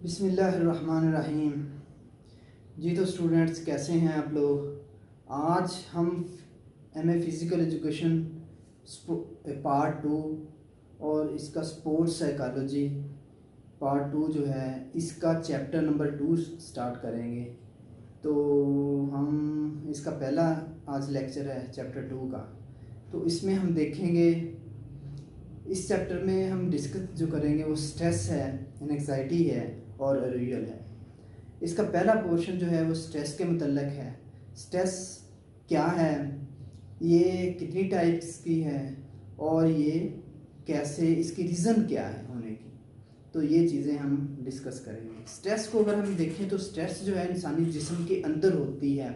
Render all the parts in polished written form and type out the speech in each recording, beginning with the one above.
बिस्मिल्लाहिर्रहमानिर्रहीम। जी तो स्टूडेंट्स, कैसे हैं आप लोग। आज हम एमए फ़िज़िकल एजुकेशन पार्ट 2 और इसका स्पोर्ट्स साइकोलॉजी पार्ट 2 जो है, इसका चैप्टर नंबर 2 स्टार्ट करेंगे। तो हम इसका पहला आज लेक्चर है चैप्टर 2 का। तो इसमें हम देखेंगे, इस चैप्टर में हम डिस्कस जो करेंगे वो स्ट्रेस है, एंग्जाइटी है और अरूजल है। इसका पहला पोर्शन जो है वो स्ट्रेस के मतलब है। स्ट्रेस क्या है, ये कितनी टाइप्स की है और ये कैसे, इसकी रीज़न क्या है होने की, तो ये चीज़ें हम डिस्कस करेंगे। स्ट्रेस को अगर हम देखें तो स्ट्रेस जो है इंसानी जिस्म के अंदर होती है।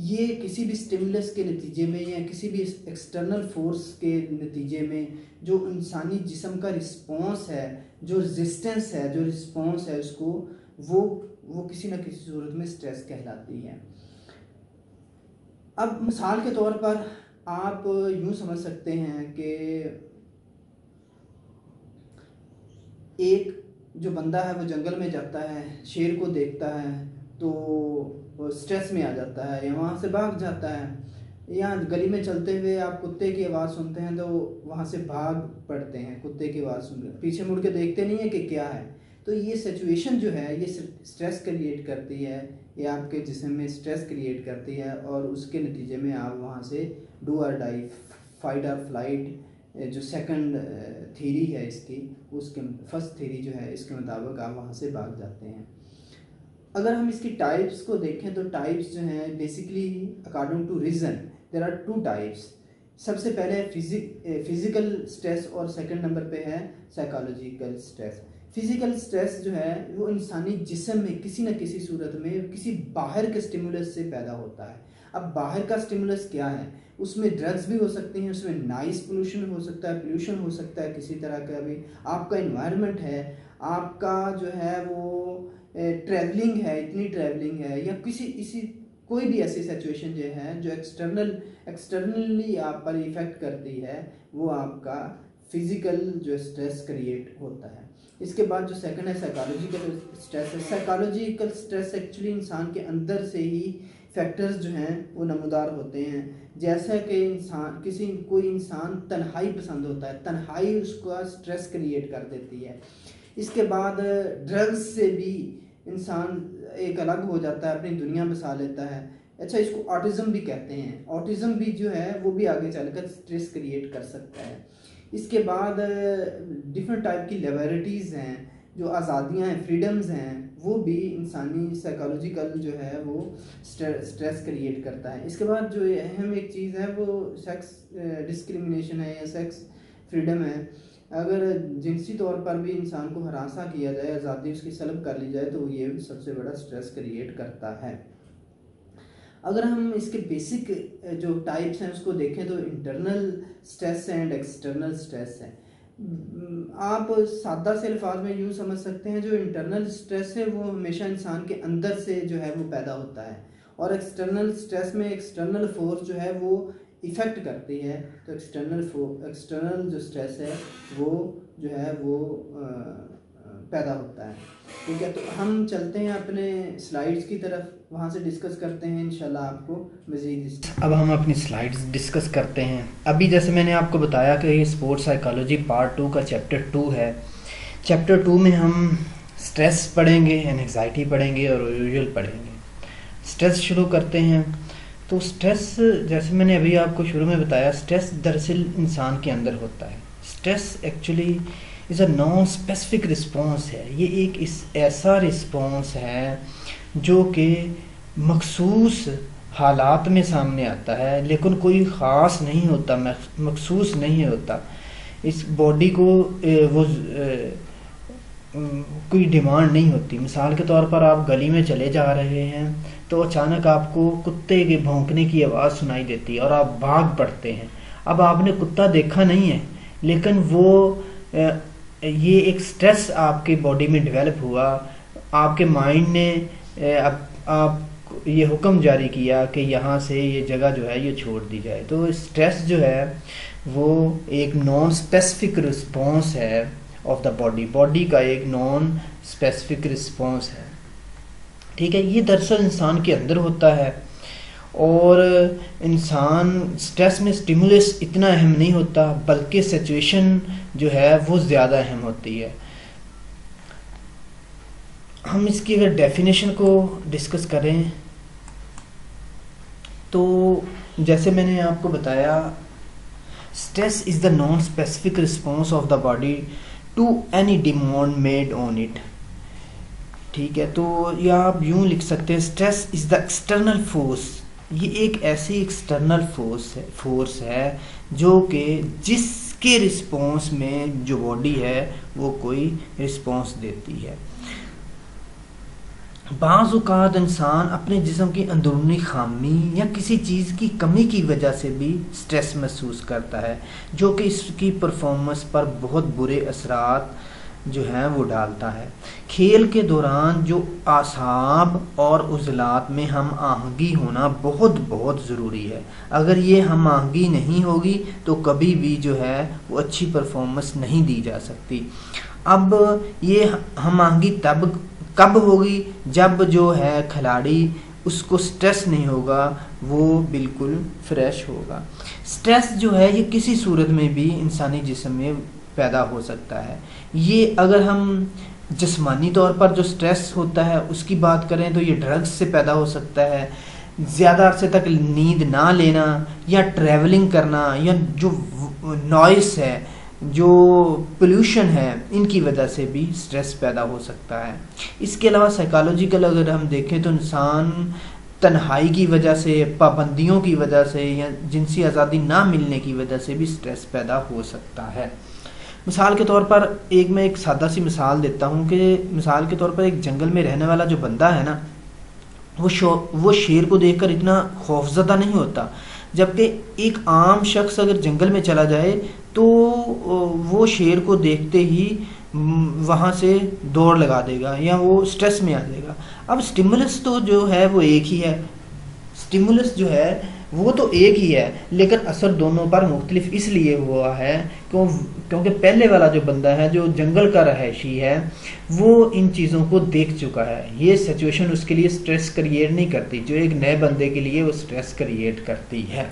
ये किसी भी स्टिमुलस के नतीजे में या किसी भी एक्सटर्नल फोर्स के नतीजे में जो इंसानी जिस्म का रिस्पॉन्स है, जो रेजिस्टेंस है, जो रिस्पॉन्स है, उसको वो किसी न किसी सूरत में स्ट्रेस कहलाती है। अब मिसाल के तौर पर आप यूँ समझ सकते हैं कि एक जो बंदा है वो जंगल में जाता है, शेर को देखता है तो स्ट्रेस में आ जाता है या वहाँ से भाग जाता है, या गली में चलते हुए आप कुत्ते की आवाज़ सुनते हैं तो वहाँ से भाग पड़ते हैं कुत्ते की आवाज़ सुन कर, पीछे मुड़ के देखते नहीं है कि क्या है। तो ये सिचुएशन जो है ये स्ट्रेस क्रिएट करती है, ये आपके जिस्म में स्ट्रेस क्रिएट करती है और उसके नतीजे में आप वहाँ से डू और डाई, फाइट और फ्लाइट, जो सेकंड थ्योरी है इसकी, उसके फर्स्ट थ्योरी जो है इसके मुताबिक आप वहाँ से भाग जाते हैं। अगर हम इसकी टाइप्स को देखें तो टाइप्स जो हैं basically according to reason there are 2 types. सबसे पहले फिज़िकल स्ट्रेस और सेकंड नंबर पे है साइकोलॉजिकल स्ट्रेस। फिज़िकल स्ट्रेस जो है वो इंसानी जिस्म में किसी न किसी सूरत में किसी बाहर के स्टिमुलस से पैदा होता है। अब बाहर का स्टिमुलस क्या है, उसमें ड्रग्स भी हो सकती हैं, उसमें नॉइस पोल्यूशन हो सकता है, पोल्यूशन हो सकता है किसी तरह का भी, आपका इन्वायरमेंट है, आपका जो है वो ट्रैवलिंग है, इतनी ट्रैवलिंग है, या कोई भी ऐसी सिचुएशन जो है जो एक्सटर्नली आप पर इफ़ेक्ट करती है, वो आपका फिज़िकल जो स्ट्रेस क्रिएट होता है। इसके बाद जो सेकंड है साइकोलॉजिकल स्ट्रेस है। साइकोलॉजिकल स्ट्रेस एक्चुअली इंसान के अंदर से ही फैक्टर्स जो हैं वो नमूदार होते हैं। जैसा कि कोई इंसान तन्हाई पसंद होता है, तन्हाई उसका स्ट्रेस क्रिएट कर देती है। इसके बाद ड्रग्स से भी इंसान एक अलग हो जाता है, अपनी दुनिया बसा लेता है। अच्छा, इसको ऑटिज़म भी कहते हैं। ऑटिज़म भी जो है वो भी आगे चलकर स्ट्रेस क्रिएट कर सकता है। इसके बाद डिफरेंट टाइप की लिबर्टीज़ हैं, जो आज़ादियाँ हैं, फ्रीडम्स हैं, वो भी इंसानी साइकोलॉजिकल जो है वो स्ट्रेस क्रिएट करता है। इसके बाद जो अहम एक चीज़ है वो सेक्स डिस्क्रिमिनेशन है या सेक्स फ्रीडम है। अगर जिनसी तौर पर भी इंसान को हरासा किया जाए, आज़ादी उसकी सल्ब कर ली जाए, तो ये सबसे बड़ा स्ट्रेस क्रिएट करता है। अगर हम इसके बेसिक जो टाइप्स हैं उसको देखें तो internal stress and external stress है। आप सादा से अल्फाज में यूँ समझ सकते हैं, जो इंटरनल स्ट्रेस है वो हमेशा इंसान के अंदर से जो है वो पैदा होता है, और एक्सटर्नल स्ट्रेस में एक्सटर्नल फोर्स जो है वो इफ़ेक्ट करती है। तो एक्सटर्नल जो स्ट्रेस है वो जो है वो पैदा होता है। ठीक है, तो हम चलते हैं अपने स्लाइड्स की तरफ, वहाँ से डिस्कस करते हैं इंशाल्लाह आपको मज़ीद। अब हम अपनी स्लाइड्स डिस्कस करते हैं। अभी जैसे मैंने आपको बताया कि ये स्पोर्ट्स साइकोलॉजी पार्ट 2 का चैप्टर 2 है। चैप्टर 2 में हम स्ट्रेस पढ़ेंगे, एंग्जाइटी पढ़ेंगे और अरूजल पढ़ेंगे। स्ट्रेस शुरू करते हैं। तो स्ट्रेस, जैसे मैंने अभी आपको शुरू में बताया, स्ट्रेस दरअसल इंसान के अंदर होता है। Stress actually is a non specific response है। ये एक ऐसा रिस्पॉन्स है जो कि मखसूस हालात में सामने आता है, लेकिन कोई ख़ास नहीं होता, मखसूस नहीं होता। इस बॉडी को वो कोई डिमांड नहीं होती। मिसाल के तौर पर आप गली में चले जा रहे हैं तो अचानक आपको कुत्ते के भौंकने की आवाज़ सुनाई देती है और आप भाग पड़ते हैं। अब आपने कुत्ता देखा नहीं है, लेकिन वो ये एक स्ट्रेस आपके बॉडी में डेवलप हुआ। आपके माइंड ने आप ये हुक्म जारी किया कि यहाँ से ये जगह जो है ये छोड़ दी जाए। तो स्ट्रेस जो है वो एक नॉन स्पेसिफिक रिस्पॉन्स है ऑफ द बॉडी का एक नॉन स्पेसिफिक रिस्पॉन्स है। ठीक है, ये दरअसल इंसान के अंदर होता है और इंसान स्ट्रेस में स्टिमुलस इतना अहम नहीं होता, बल्कि सिचुएशन जो है वो ज़्यादा अहम होती है। हम इसकी अगर डेफिनेशन को डिस्कस करें तो जैसे मैंने आपको बताया, stress is the non specific response of the body to any demand made on it. ठीक है, तो या आप यूं लिख सकते हैं, stress is the external force. ये एक ऐसी एक्सटर्नल फोर्स है जो कि जिसके रिस्पॉन्स में जो बॉडी है वो कोई रिस्पॉन्स देती है। बाज़ औक़ात इंसान अपने जिस्म की अंदरूनी खामी या किसी चीज़ की कमी की वजह से भी स्ट्रेस महसूस करता है, जो कि इसकी परफॉर्मेंस पर बहुत बुरे असरात जो हैं वो डालता है। खेल के दौरान जो आसाब और उज़लात में हम आहंगी होना बहुत बहुत ज़रूरी है। अगर ये हम आहंगी नहीं होगी तो कभी भी जो है वो अच्छी परफॉर्मेंस नहीं दी जा सकती। अब ये हम आहंगी तब कब होगी जब जो है खिलाड़ी उसको स्ट्रेस नहीं होगा, वो बिल्कुल फ्रेश होगा। स्ट्रेस जो है ये किसी सूरत में भी इंसानी जिस्म में पैदा हो सकता है। ये अगर हम जिस्मानी तौर पर जो स्ट्रेस होता है उसकी बात करें तो ये ड्रग्स से पैदा हो सकता है, ज़्यादा अरसे तक नींद ना लेना या ट्रैवलिंग करना या जो नॉइस है, जो पोल्यूशन है, इनकी वजह से भी स्ट्रेस पैदा हो सकता है। इसके अलावा साइकोलॉजिकल अगर हम देखें तो इंसान तन्हाई की वजह से, पाबंदियों की वजह से या जिनसी आज़ादी ना मिलने की वजह से भी स्ट्रेस पैदा हो सकता है। मिसाल के तौर पर मैं एक सादा सी मिसाल देता हूँ कि मिसाल के तौर पर एक जंगल में रहने वाला जो बंदा है ना, वो शेर को देखकर इतना खौफज़दा नहीं होता, जबकि एक आम शख्स अगर जंगल में चला जाए तो वो शेर को देखते ही वहाँ से दौड़ लगा देगा या वो स्ट्रेस में आ जाएगा। अब स्टिमुलस तो जो है वो एक ही है, स्टिमुलस जो है वो तो एक ही है, लेकिन असर दोनों पर मुख्तलिफ इसलिए हुआ है क्योंकि पहले वाला जो बंदा है, जो जंगल का रहायशी है, वो इन चीज़ों को देख चुका है। ये सिचुएशन उसके लिए स्ट्रेस क्रिएट नहीं करती, जो एक नए बंदे के लिए वो स्ट्रेस क्रिएट करती है।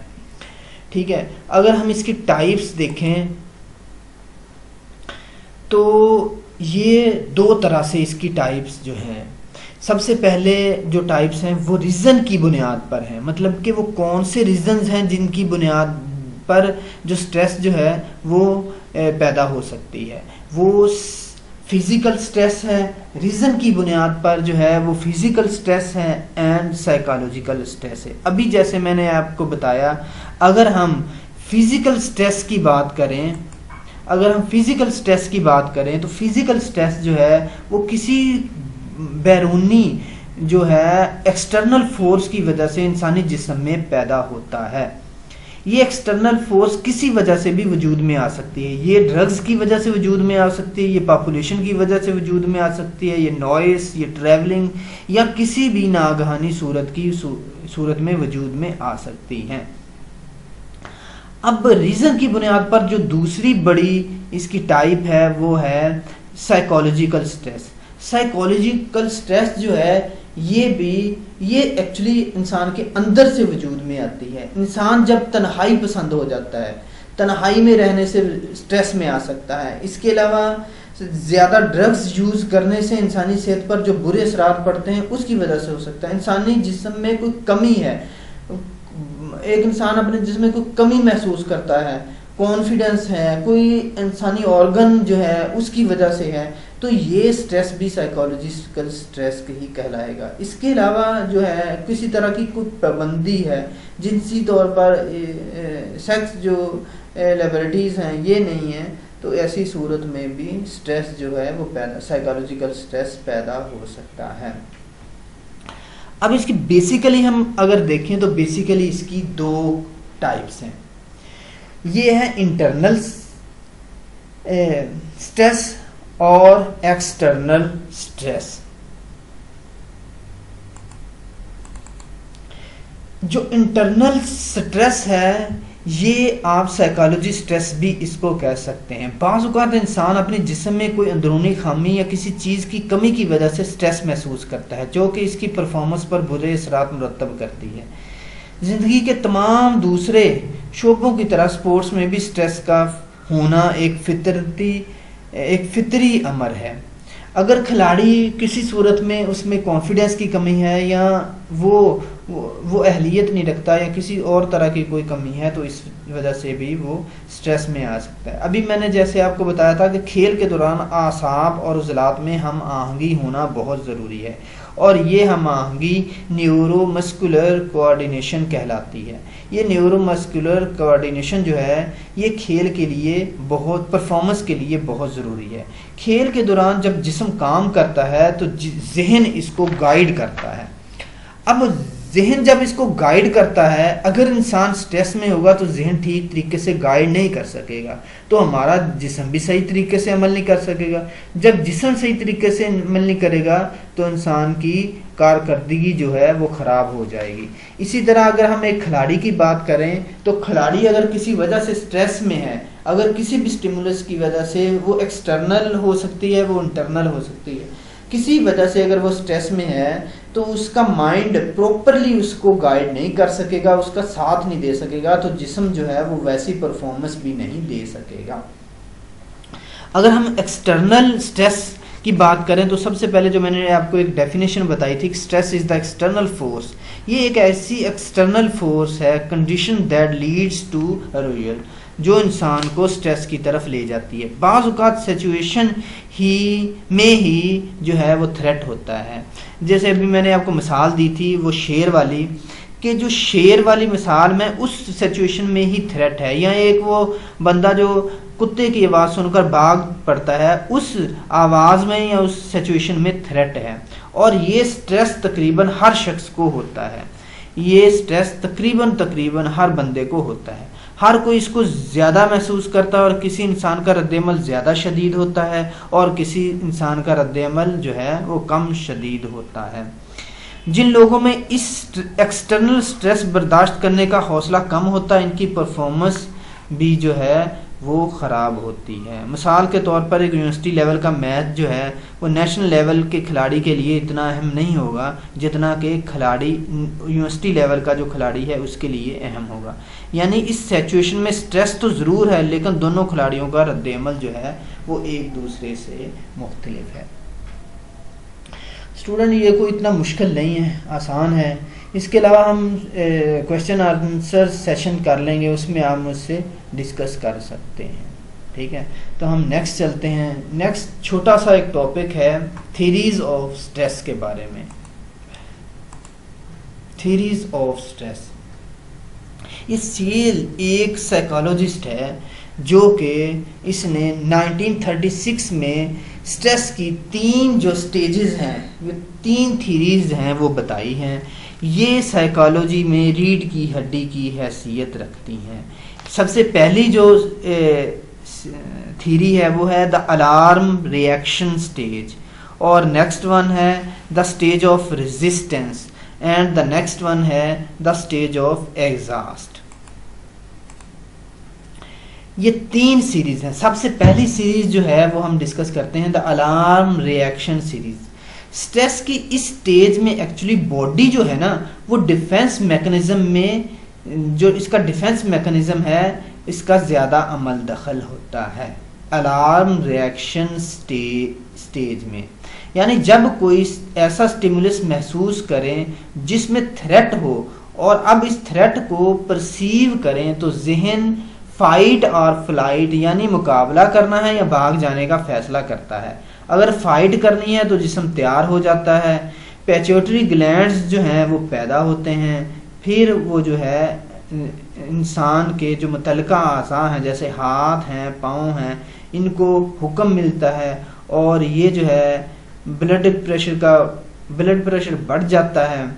ठीक है, अगर हम इसकी टाइप्स देखें तो ये दो तरह से इसकी टाइप्स जो हैं। सबसे पहले जो टाइप्स हैं वो रीज़न की बुनियाद पर हैं, मतलब कि वो कौन से रीज़न्स हैं जिनकी बुनियाद पर जो स्ट्रेस जो है वो पैदा हो सकती है। वो फिज़िकल स्ट्रेस है, रीज़न की बुनियाद पर जो है वो फिज़िकल स्ट्रेस है एंड साइकोलॉजिकल स्ट्रेस है। अभी जैसे मैंने आपको बताया, अगर हम फिज़िकल स्ट्रेस की बात करें तो फिज़िकल स्ट्रेस जो है वो किसी बैरूनी जो है एक्सटर्नल फोर्स की वजह से इंसानी जिस्म में पैदा होता है। ये एक्सटर्नल फोर्स किसी वजह से भी वजूद में आ सकती है। ये ड्रग्स की वजह से वजूद में आ सकती है, ये पॉपुलेशन की वजह से वजूद में आ सकती है, ये नॉइस, ये ट्रैवलिंग या किसी भी नागहानी सूरत में वजूद में आ सकती हैं। अब रीज़न की बुनियाद पर जो दूसरी बड़ी इसकी टाइप है वो है साइकोलॉजिकल स्ट्रेस। साइकोलॉजिकल स्ट्रेस जो है ये एक्चुअली इंसान के अंदर से वजूद में आती है। इंसान जब तन्हाई पसंद हो जाता है, तन्हाई में रहने से स्ट्रेस में आ सकता है। इसके अलावा ज़्यादा ड्रग्स यूज़ करने से इंसानी सेहत पर जो बुरे असरात पड़ते हैं उसकी वजह से हो सकता है। इंसानी जिस्म में कोई कमी है, एक इंसान अपने जिस्म में कोई कमी महसूस करता है, कॉन्फिडेंस है, कोई इंसानी ऑर्गन जो है उसकी वजह से है, तो ये स्ट्रेस भी साइकोलॉजिकल स्ट्रेस ही कहलाएगा। इसके अलावा जो है किसी तरह की कोई पाबंदी है, जिनसी तौर पर सेक्स जो लिबर्टीज़ हैं ये नहीं है, तो ऐसी सूरत में भी स्ट्रेस जो है वो साइकोलॉजिकल स्ट्रेस पैदा हो सकता है। अब इसकी बेसिकली हम अगर देखें तो बेसिकली इसकी दो टाइप्स हैं। ये है इंटरनल स्ट्रेस और एक्सटर्नल स्ट्रेस। जो इंटरनल स्ट्रेस है ये आप साइकोलॉजी स्ट्रेस भी इसको कह सकते हैं। बाज़ औक़ात इंसान अपने जिस्म में कोई अंदरूनी खामी या किसी चीज़ की कमी की वजह से स्ट्रेस महसूस करता है, जो कि इसकी परफॉर्मेंस पर बुरे असरात मुरतब करती है। ज़िंदगी के तमाम दूसरे शोबों की तरह स्पोर्ट्स में भी स्ट्रेस का होना एक फितरी अमर है। अगर खिलाड़ी किसी सूरत में उसमें कॉन्फिडेंस की कमी है या वो अहलियत नहीं रखता या किसी और तरह की कोई कमी है, तो इस वजह से भी वो स्ट्रेस में आ सकता है। अभी मैंने जैसे आपको बताया था कि खेल के दौरान आसाब और उज़लात में हम आहंगी होना बहुत ज़रूरी है, और ये हम आहंगी न्यूरोमस्कुलर कोऑर्डिनेशन कहलाती है। ये न्यूरोमस्कुलर कोऑर्डिनेशन जो है ये खेल के लिए परफॉर्मेंस के लिए बहुत ज़रूरी है। खेल के दौरान जब जिस्म काम करता है तो जहन इसको गाइड करता है। अब जहन जब इसको गाइड करता है, अगर इंसान स्ट्रेस में होगा तो जहन ठीक तरीके से गाइड नहीं कर सकेगा, तो हमारा जिस्म भी सही तरीके से अमल नहीं कर सकेगा। जब जिस्म सही तरीके से अमल नहीं करेगा तो इंसान की कारकर्दगी जो है वो ख़राब हो जाएगी। इसी तरह अगर हम एक खिलाड़ी की बात करें तो खिलाड़ी अगर किसी वजह से स्ट्रेस में है, अगर किसी भी स्टिमुलस की वजह से, वो एक्सटर्नल हो सकती है, वो इंटरनल हो सकती है, किसी वजह से अगर वो स्ट्रेस में है तो उसका माइंड प्रॉपरली उसको गाइड नहीं कर सकेगा, उसका साथ नहीं दे सकेगा, तो जिस्म जो है वो वैसी परफॉर्मेंस भी नहीं दे सकेगा। अगर हम एक्सटर्नल स्ट्रेस की बात करें तो सबसे पहले जो मैंने आपको एक डेफिनेशन बताई थी, stress is the external force. ये एक ऐसी एक्सटर्नल फोर्स है, condition that leads to arousal, जो इंसान को स्ट्रेस की तरफ ले जाती है। बाज़ औक़ात सिचुएशन ही जो है वो थ्रेट होता है। जैसे अभी मैंने आपको मिसाल दी थी वो शेर वाली, कि जो शेर वाली मिसाल में उस सिचुएशन में ही थ्रेट है, या एक वो बंदा जो कुत्ते की आवाज़ सुनकर भाग पड़ता है, उस आवाज़ में या उस सिचुएशन में थ्रेट है। और ये स्ट्रेस तकरीबन हर शख्स को होता है, ये स्ट्रेस तकरीबन हर बंदे को होता है। हर कोई इसको ज़्यादा महसूस करता है, और किसी इंसान का रद्द-ए-अमल ज़्यादा शदीद होता है और किसी इंसान का रद्द-ए-अमल जो है वो कम शदीद होता है। जिन लोगों में इस एक्सटर्नल स्ट्रेस बर्दाश्त करने का हौसला कम होता है, इनकी परफॉर्मेंस भी जो है वो ख़राब होती है। मिसाल के तौर पर एक यूनिवर्सिटी लेवल का मैच जो है वो नेशनल लेवल के खिलाड़ी के लिए इतना अहम नहीं होगा जितना कि खिलाड़ी यूनिवर्सिटी लेवल का जो खिलाड़ी है उसके लिए अहम होगा। यानी इस सिचुएशन में स्ट्रेस तो ज़रूर है, लेकिन दोनों खिलाड़ियों का रद्द-ए-अमल जो है वो एक दूसरे से मुख्तलिफ है। स्टूडेंट, ये कोई इतना मुश्किल नहीं है, आसान है। इसके अलावा हम क्वेश्चन आंसर सेशन कर लेंगे, उसमें आप मुझसे डिस्कस कर सकते हैं। ठीक है, तो हम नेक्स्ट चलते हैं। नेक्स्ट छोटा सा एक टॉपिक है थ्योरीज ऑफ स्ट्रेस के बारे में। थ्योरीज ऑफ स्ट्रेस, ये सील एक साइकोलॉजिस्ट है जो कि इसने 1936 में स्ट्रेस की 3 जो स्टेजेस हैं, वो 3 थ्योरीज हैं वो बताई हैं। ये साइकोलॉजी में रीढ़ की हड्डी की हैसियत रखती हैं। सबसे पहली जो थ्योरी है वो है द अलार्म रिएक्शन स्टेज, और नेक्स्ट वन है the stage of resistance, and the next one है द स्टेज ऑफ एग्जॉस्ट। ये 3 सीरीज हैं। सबसे पहली सीरीज जो है वो हम डिस्कस करते हैं the alarm reaction series. Stress की इस स्टेज में एक्चुअली बॉडी जो है ना वो डिफेंस मैकेनिज्म में, जो इसका डिफेंस मैकेनिज्म है इसका ज़्यादा अमल दखल होता है अलार्म रिएक्शन स्टेज में। यानी जब कोई ऐसा स्टिमुलस महसूस करें जिसमें थ्रेट हो और अब इस थ्रेट को परसीव करें तो जहन फाइट और फ्लाइट यानी मुकाबला करना है या भाग जाने का फैसला करता है। अगर फाइट करनी है तो जिस्म तैयार हो जाता है, पिट्यूटरी ग्लैंड्स जो हैं वो पैदा होते हैं, फिर वो जो है इंसान के जो मुतल्लिका आज़ा हैं जैसे हाथ हैं, पाँव हैं, इनको हुक्म मिलता है और ये जो है ब्लड प्रेशर बढ़ जाता है,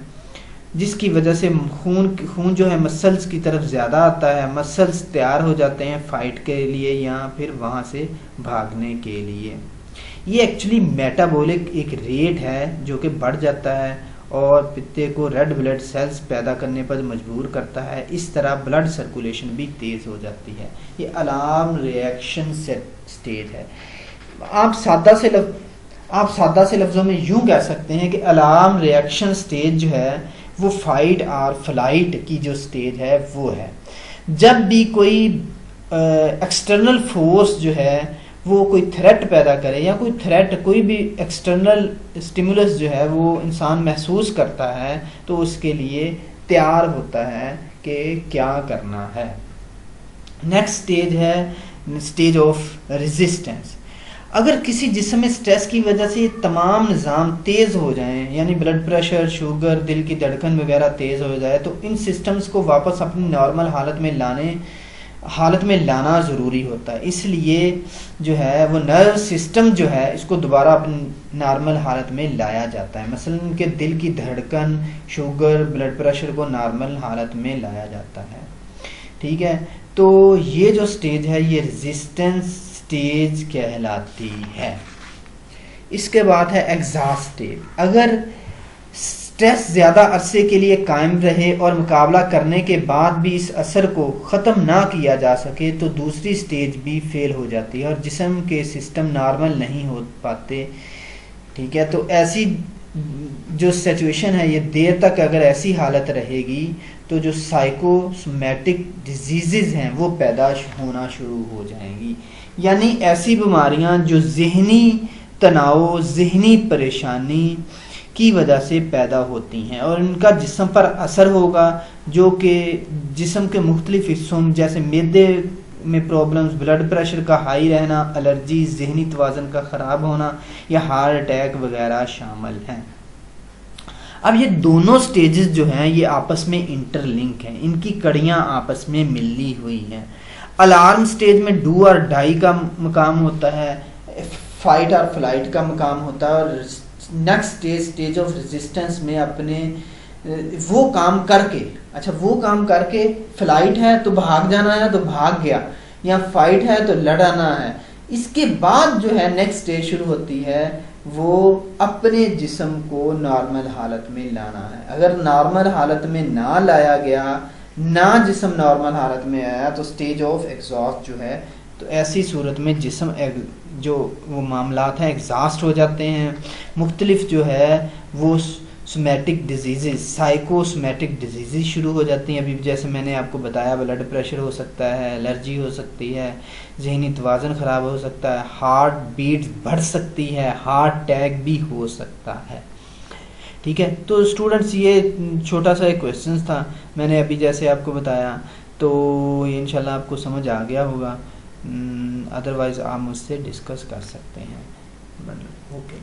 जिसकी वजह से खून जो है मसल्स की तरफ ज़्यादा आता है। मसल्स तैयार हो जाते हैं फाइट के लिए या फिर वहाँ से भागने के लिए। ये एक्चुअली मेटाबॉलिक एक रेट है जो कि बढ़ जाता है और पित्ते को रेड ब्लड सेल्स पैदा करने पर मजबूर करता है। इस तरह ब्लड सर्कुलेशन भी तेज़ हो जाती है। ये अलार्म रिएक्शन स्टेज है। आप सादा से लफ्ज़ों में यूँ कह सकते हैं कि अलार्म रिएक्शन स्टेज जो है वो फाइट और फ्लाइट की जो स्टेज है वो है। जब भी कोई एक्सटर्नल फोर्स जो है वो कोई थ्रेट पैदा करे या कोई भी एक्सटर्नल स्टिमुलस जो है वो इंसान महसूस करता है तो उसके लिए तैयार होता है कि क्या करना है। नेक्स्ट स्टेज है स्टेज ऑफ रेजिस्टेंस। अगर किसी जिस्म में स्ट्रेस की वजह से तमाम निज़ाम तेज़ हो जाएं, यानी ब्लड प्रेशर, शुगर, दिल की धड़कन वगैरह तेज़ हो जाए, तो इन सिस्टम्स को वापस अपनी नॉर्मल हालत में लाना ज़रूरी होता है। इसलिए जो है वो नर्व सिस्टम जो है इसको दोबारा अपनी नॉर्मल हालत में लाया जाता है। मसलन कि दिल की धड़कन, शुगर, ब्लड प्रेशर को नॉर्मल हालत में लाया जाता है। ठीक है, तो ये जो स्टेज है ये रेजिस्टेंस स्टेज कहलाती है। इसके बाद है एग्जॉस्ट स्टेज। अगर स्ट्रेस ज़्यादा अरसे के लिए कायम रहे और मुकाबला करने के बाद भी इस असर को ख़त्म ना किया जा सके तो दूसरी स्टेज भी फेल हो जाती है और जिस्म के सिस्टम नॉर्मल नहीं हो पाते। ठीक है, तो ऐसी जो सिचुएशन है ये देर तक अगर ऐसी हालत रहेगी तो जो साइकोसोमैटिक डिजीज़ हैं वो पैदा होना शुरू हो जाएंगी, यानी ऐसी बीमारियां जो ज़हनी तनाव, ज़हनी परेशानी की वजह से पैदा होती हैं और इनका जिस्म पर असर होगा, जो कि जिस्म के मुख्तलिफ हिस्सों जैसे मैदे में प्रॉब्लम्स, ब्लड प्रेशर का हाई रहना, एलर्जी, ज़हनी तवाज़ुन का ख़राब होना या हार्ट अटैक वगैरह शामिल हैं। अब ये दोनों स्टेजेस जो हैं ये आपस में इंटरलिंक हैं, इनकी कड़ियाँ आपस में मिली हुई हैं। अलार्म स्टेज में डू और डाई का मकाम होता है, फाइट और फ्लाइट का मकाम होता है, और नेक्स्ट स्टेज ऑफ रेजिस्टेंस में अपने वो काम करके फ्लाइट है तो भाग जाना है तो भाग गया, या फाइट है तो लड़ाना है। इसके बाद जो है नेक्स्ट स्टेज शुरू होती है, वो अपने जिस्म को नॉर्मल हालत में लाना है। अगर नॉर्मल हालत में ना लाया गया, ना जिस्म नॉर्मल हालत में आया, तो स्टेज ऑफ एग्जॉस्ट जो है, तो ऐसी सूरत में जिस्म जो वो मामलात हैं एग्जॉस्ट हो जाते हैं। मुख्तलिफ जो है वो सोमैटिक डिजीज़, साइकोसोमैटिक डिजीज़ शुरू हो जाती हैं। अभी जैसे मैंने आपको बताया, ब्लड प्रेशर हो सकता है, एलर्जी हो सकती है, ज़हनी तवाज़ुन ख़राब हो सकता है, हार्ट बीट बढ़ सकती है, हार्ट अटैक भी हो सकता है। ठीक है, तो स्टूडेंट्स ये छोटा सा एक क्वेश्चन था, मैंने अभी जैसे आपको बताया, तो ये इंशाल्लाह आपको समझ आ गया होगा। अदरवाइज़ आप मुझसे डिस्कस कर सकते हैं। ओके,